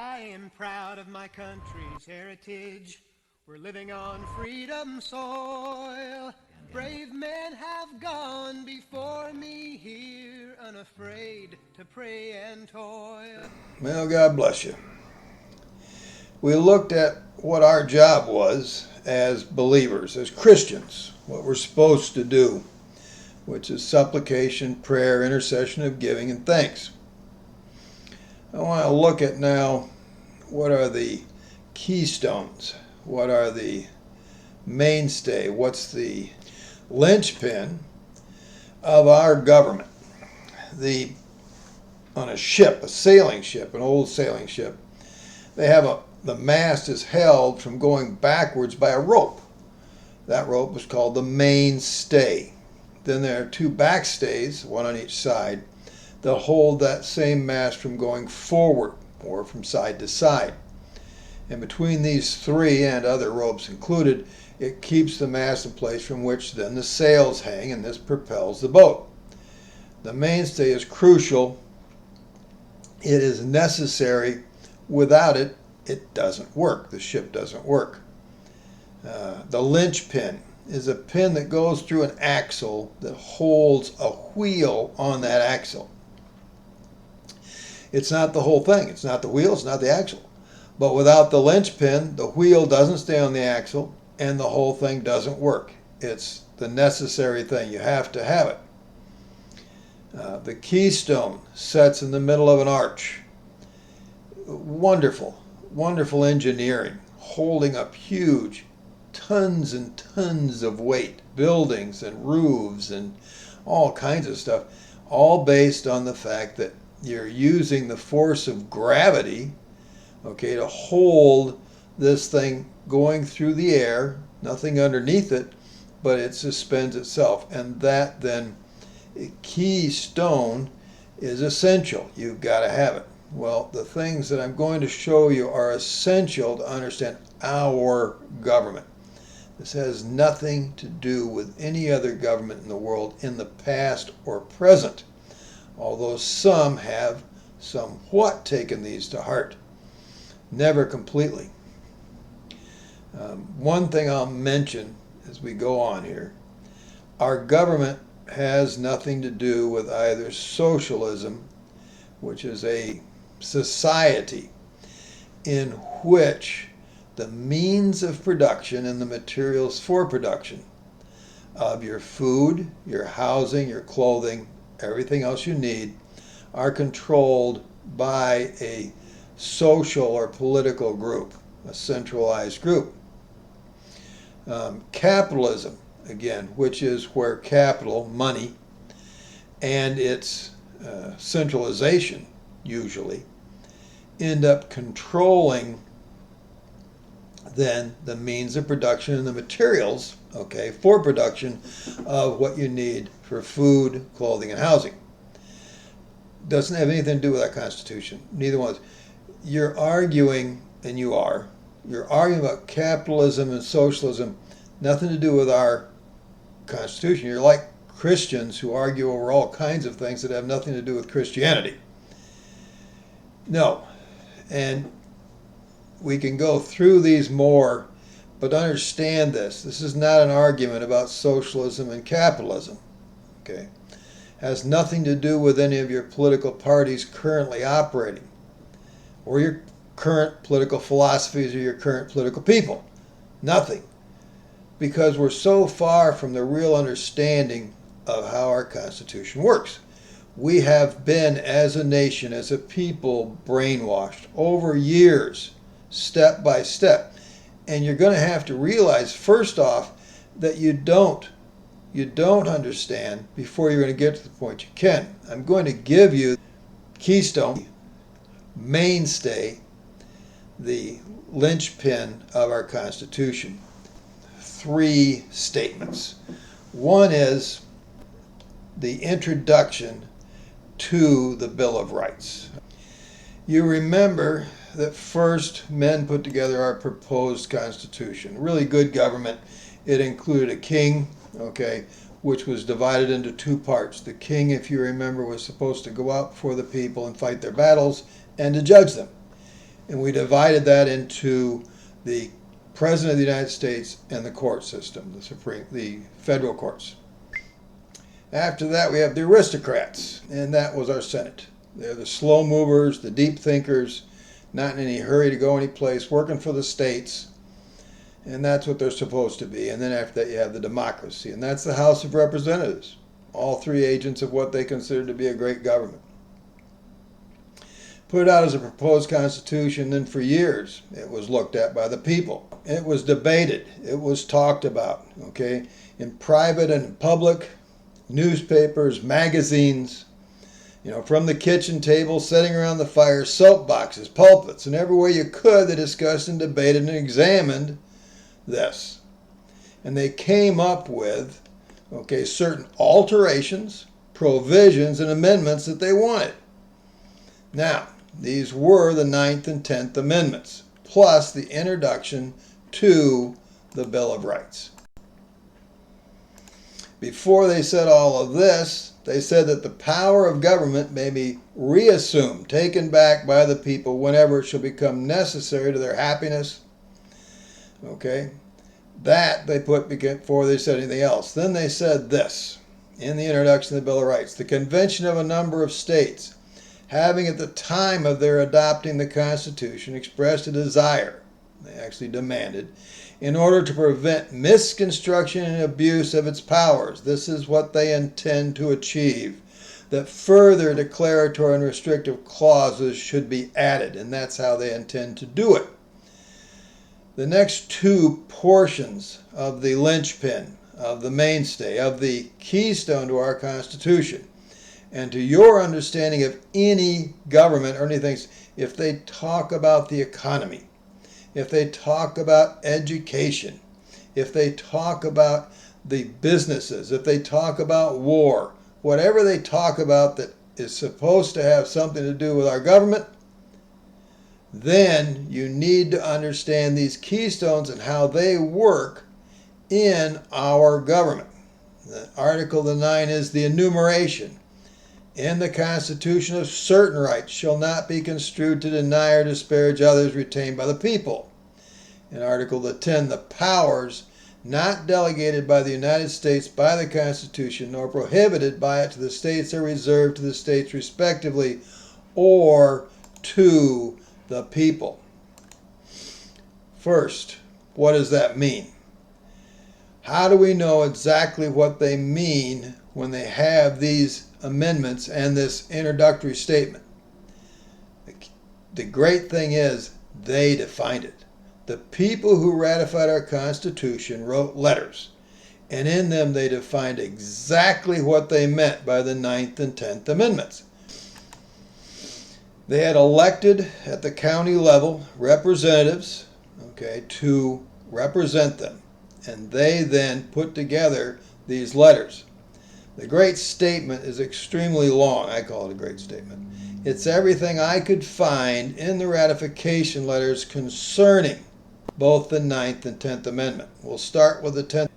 I am proud of my country's heritage. We're living on freedom soil. Brave men have gone before me here, unafraid to pray and toil. Well, God bless you. We looked at what our job was as believers, as Christians, what we're supposed to do, which is supplication, prayer, intercession of giving, and thanks. I want to look at now what are the keystones, what are the mainstay, what's the linchpin of our government. On a ship, a sailing ship, an old sailing ship, they have the mast is held from going backwards by a rope. That rope is called the mainstay. Then there are two backstays, one on each side, that hold that same mast from going forward or from side to side. And between these three and other ropes included, it keeps the mast in place from which then the sails hang, and this propels the boat. The mainstay is crucial. It is necessary. Without it, it doesn't work. The ship doesn't work. The linchpin is a pin that goes through an axle that holds a wheel on that axle. It's not the whole thing. It's not the wheel. It's not the axle. But without the linchpin, the wheel doesn't stay on the axle and the whole thing doesn't work. It's the necessary thing. You have to have it. The keystone sets in the middle of an arch. Wonderful, wonderful engineering, holding up huge, tons and tons of weight, buildings and roofs and all kinds of stuff, all based on the fact that you're using the force of gravity, okay, to hold this thing going through the air, nothing underneath it, but it suspends itself. And that then, keystone is essential. You've got to have it. Well, the things that I'm going to show you are essential to understand our government. This has nothing to do with any other government in the world in the past or present, although some have somewhat taken these to heart. Never completely. One thing I'll mention as we go on here, our government has nothing to do with either socialism, which is a society in which the means of production and the materials for production of your food, your housing, your clothing, everything else you need are controlled by a social or political group, a centralized group. Capitalism, again, which is where capital, money, and its centralization usually end up controlling then the means of production and the materials, okay, for production of what you need for food, clothing, and housing. Doesn't have anything to do with our Constitution. Neither one. You're arguing, and you're arguing about capitalism and socialism, nothing to do with our Constitution. You're like Christians who argue over all kinds of things that have nothing to do with Christianity. No. And we can go through these more, but understand this. This is not an argument about socialism and capitalism. Okay? Has nothing to do with any of your political parties currently operating, or your current political philosophies or your current political people. Nothing. Because we're so far from the real understanding of how our Constitution works. We have been, as a nation, as a people, brainwashed over years, step by step. And you're going to have to realize, first off, that you don't understand before you're going to get to the point you can. I'm going to give you keystone, mainstay, the linchpin of our Constitution. 3 statements. One is the introduction to the Bill of Rights. You remember that first men put together our proposed Constitution. Really good government. It included a king, okay, which was divided into 2 parts. The king, if you remember, was supposed to go out before the people and fight their battles and to judge them. and we divided that into the President of the United States and the court system, the federal courts. After that, we have the aristocrats, and that was our Senate. They're the slow movers, the deep thinkers, not in any hurry to go any place, working for the states, and that's what they're supposed to be. And then after that, you have the democracy, and that's the House of Representatives, all three agents of what they consider to be a great government. Put it out as a proposed constitution, then for years it was looked at by the people. It was debated, it was talked about, okay, in private and in public, newspapers, magazines, from the kitchen table, sitting around the fire, soapboxes, pulpits, and everywhere you could, they discussed and debated and examined this. And they came up with, certain alterations, provisions, and amendments that they wanted. Now, these were the 9th and 10th Amendments, plus the introduction to the Bill of Rights. Before they said all of this, they said that the power of government may be reassumed, taken back by the people whenever it shall become necessary to their happiness. That they put before they said anything else. Then they said this, in the introduction of the Bill of Rights: the convention of a number of states, having at the time of their adopting the Constitution expressed a desire, they actually demanded, in order to prevent misconstruction and abuse of its powers. This is what they intend to achieve, that further declaratory and restrictive clauses should be added, and that's how they intend to do it. The next two portions of the linchpin, of the mainstay, of the keystone to our Constitution, and to your understanding of any government or anything, if they talk about the economy, if they talk about education, if they talk about the businesses, if they talk about war, whatever they talk about that is supposed to have something to do with our government, then you need to understand these keystones and how they work in our government. Article 9 is the enumeration. In the Constitution of certain rights shall not be construed to deny or disparage others retained by the people. In Article 10, the powers not delegated by the United States by the Constitution nor prohibited by it to the states are reserved to the states respectively or to the people. First, what does that mean? How do we know exactly what they mean when they have these amendments and this introductory statement? The great thing is they defined it. The people who ratified our Constitution wrote letters, and in them they defined exactly what they meant by the 9th and 10th Amendments. They had elected at the county level representatives, to represent them, and they then put together these letters. The great statement is extremely long. I call it a great statement. It's everything I could find in the ratification letters concerning both the 9th and 10th Amendment. We'll start with the 10th.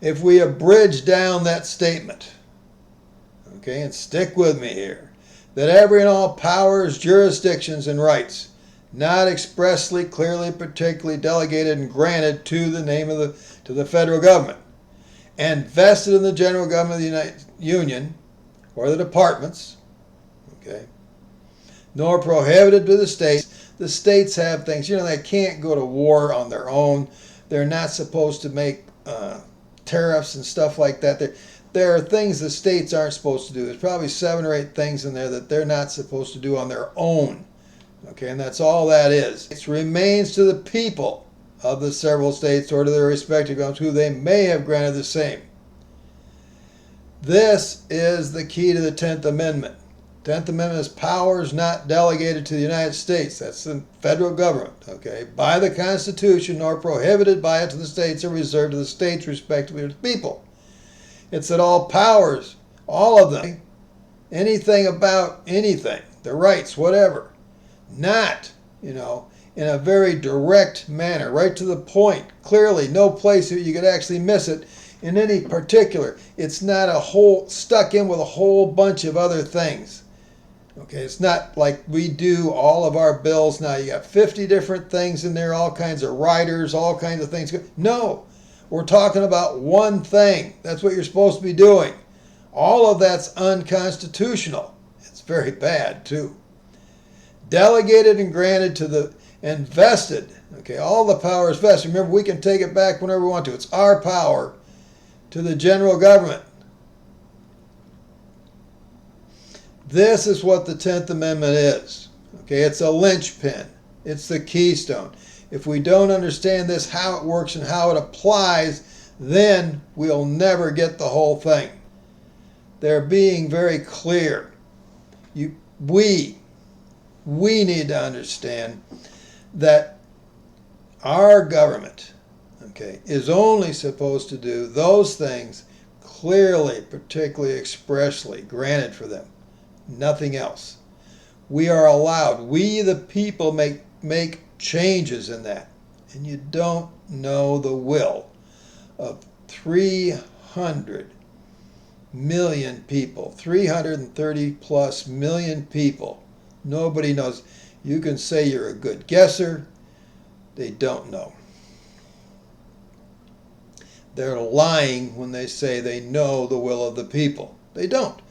If we abridge down that statement, and stick with me here, that every and all powers, jurisdictions, and rights not expressly, clearly, particularly delegated and granted to the federal government and vested in the general government of the United Union or the departments, nor prohibited to the states. The states have things, they can't go to war on their own. They're not supposed to make tariffs and stuff like that. There are things the states aren't supposed to do. There's probably 7 or 8 things in there that they're not supposed to do on their own. And that's all that is. It remains to the people of the several states or to their respective governments who they may have granted the same. This is the key to the 10th Amendment. 10th Amendment is powers not delegated to the United States, that's the federal government, by the Constitution nor prohibited by it to the states are reserved to the states respectively or to the people. It's that all powers, all of them, anything about anything, the rights, whatever, not, in a very direct manner, right to the point, clearly, no place that you could actually miss it in any particular. It's not a whole, stuck in with a whole bunch of other things. Okay, it's not like we do all of our bills now. You got 50 different things in there, all kinds of riders, all kinds of things. No, we're talking about one thing. That's what you're supposed to be doing. All of that's unconstitutional. It's very bad, too. Delegated and granted to the, and vested. Okay, all the power is vested. Remember, we can take it back whenever we want to. It's our power to the general government. This is what the 10th Amendment is. Okay, it's a linchpin. It's the keystone. If we don't understand this, how it works and how it applies, then we'll never get the whole thing. They're being very clear. We need to understand that our government, okay, is only supposed to do those things clearly, particularly expressly granted for them. Nothing else. We are allowed, we the people make changes in that. And you don't know the will of 300 million people, 330 plus million people. Nobody knows. You can say you're a good guesser. They don't know. They're lying when they say they know the will of the people. They don't.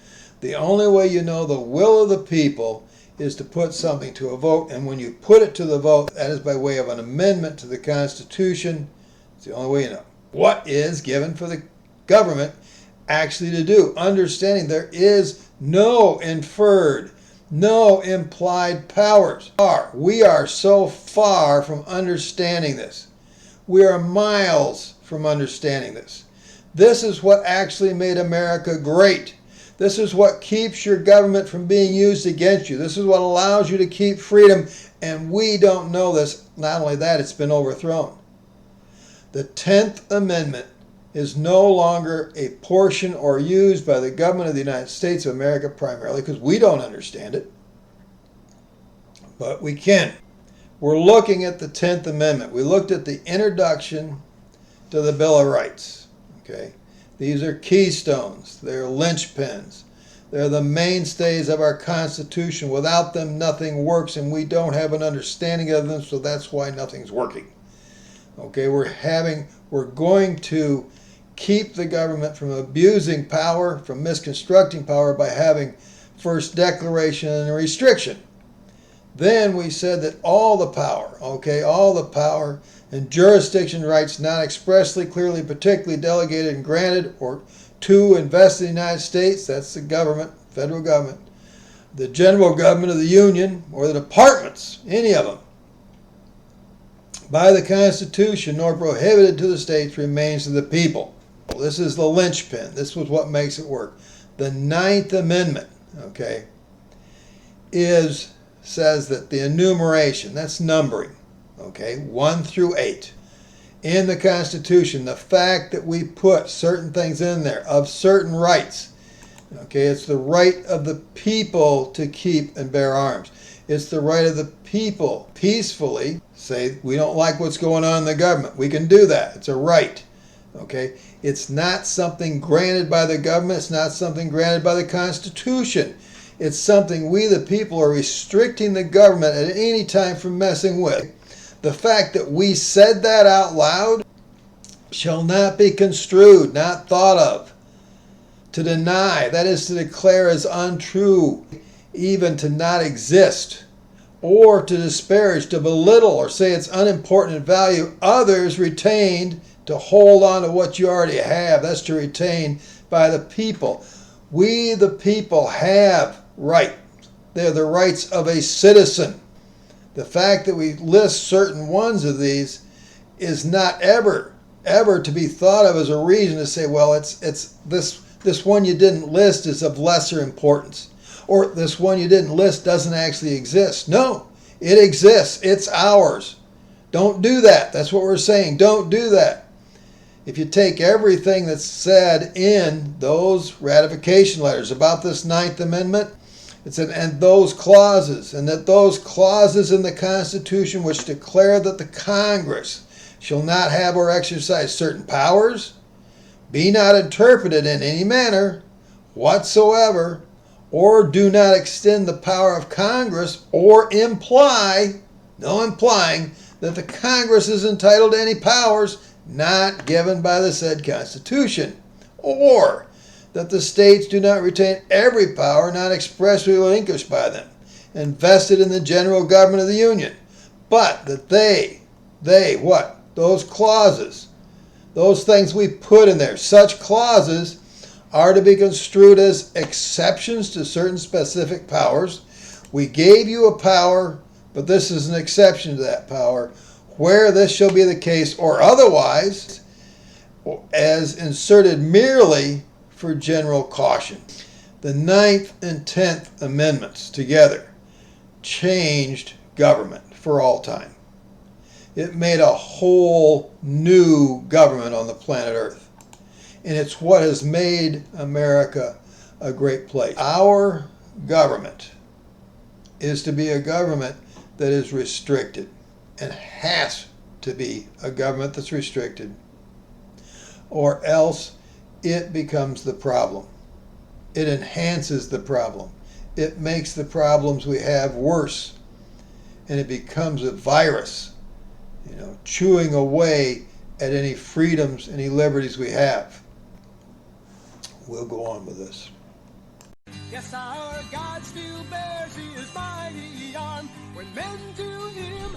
The only way you know the will of the people is to put something to a vote, and when you put it to the vote, that is by way of an amendment to the Constitution. It's the only way you know. What is given for the government actually to do? Understanding there is no inferred, no implied powers. We are so far from understanding this. We are miles from understanding this. This is what actually made America great. This is what keeps your government from being used against you. This is what allows you to keep freedom, and we don't know this. Not only that, it's been overthrown. The 10th Amendment is no longer a portion or used by the government of the United States of America primarily because we don't understand it. But we can. We're looking at the 10th Amendment. We looked at the introduction to the Bill of Rights. Okay? These are keystones. They're linchpins. They're the mainstays of our Constitution. Without them, nothing works, and we don't have an understanding of them, so that's why nothing's working. Okay, we're going to keep the government from abusing power, from misconstructing power by having first declaration and restriction. Then we said that all the power and jurisdiction rights not expressly, clearly, particularly delegated and granted or to and vested in the United States, that's the government, federal government, the general government of the Union, or the departments, any of them, by the Constitution, nor prohibited to the states, remains to the people. This is the linchpin. This was what makes it work. The 9th Amendment, okay, says that the enumeration, that's numbering, okay, 1 through 8, in the Constitution, the fact that we put certain things in there of certain rights, okay, it's the right of the people to keep and bear arms. It's the right of the people peacefully say, we don't like what's going on in the government. We can do that. It's a right, okay? It's not something granted by the government. It's not something granted by the Constitution. It's something we, the people, are restricting the government at any time from messing with. The fact that we said that out loud shall not be construed, not thought of. To deny, that is to declare as untrue, even to not exist, or to disparage, to belittle, or say it's unimportant in value, others retained to hold on to what you already have. That's to retain by the people. We, the people, have rights. They're the rights of a citizen. The fact that we list certain ones of these is not ever to be thought of as a reason to say, well, it's this one you didn't list is of lesser importance, or this one you didn't list doesn't actually exist. No, it exists. It's ours. Don't do that. That's what we're saying. Don't do that. If you take everything that's said in those ratification letters about this 9th Amendment, it said, and those clauses, and that those clauses in the Constitution which declare that the Congress shall not have or exercise certain powers, be not interpreted in any manner whatsoever, or do not extend the power of Congress or implying that the Congress is entitled to any powers not given by the said Constitution, or that the states do not retain every power not expressly relinquished by them, invested in the general government of the Union, but that what? Those clauses, those things we put in there, such clauses are to be construed as exceptions to certain specific powers. We gave you a power, but this is an exception to that power, where this shall be the case or otherwise, as inserted merely for general caution. The 9th and 10th Amendments together changed government for all time. It made a whole new government on the planet Earth. And it's what has made America a great place. Our government is to be a government that is restricted, and has to be a government that's restricted, or else it becomes the problem. It enhances the problem. It makes the problems we have worse, and it becomes a virus, chewing away at any freedoms, any liberties we have. We'll go on with this. Yes, our God still bears his mighty arm when men to him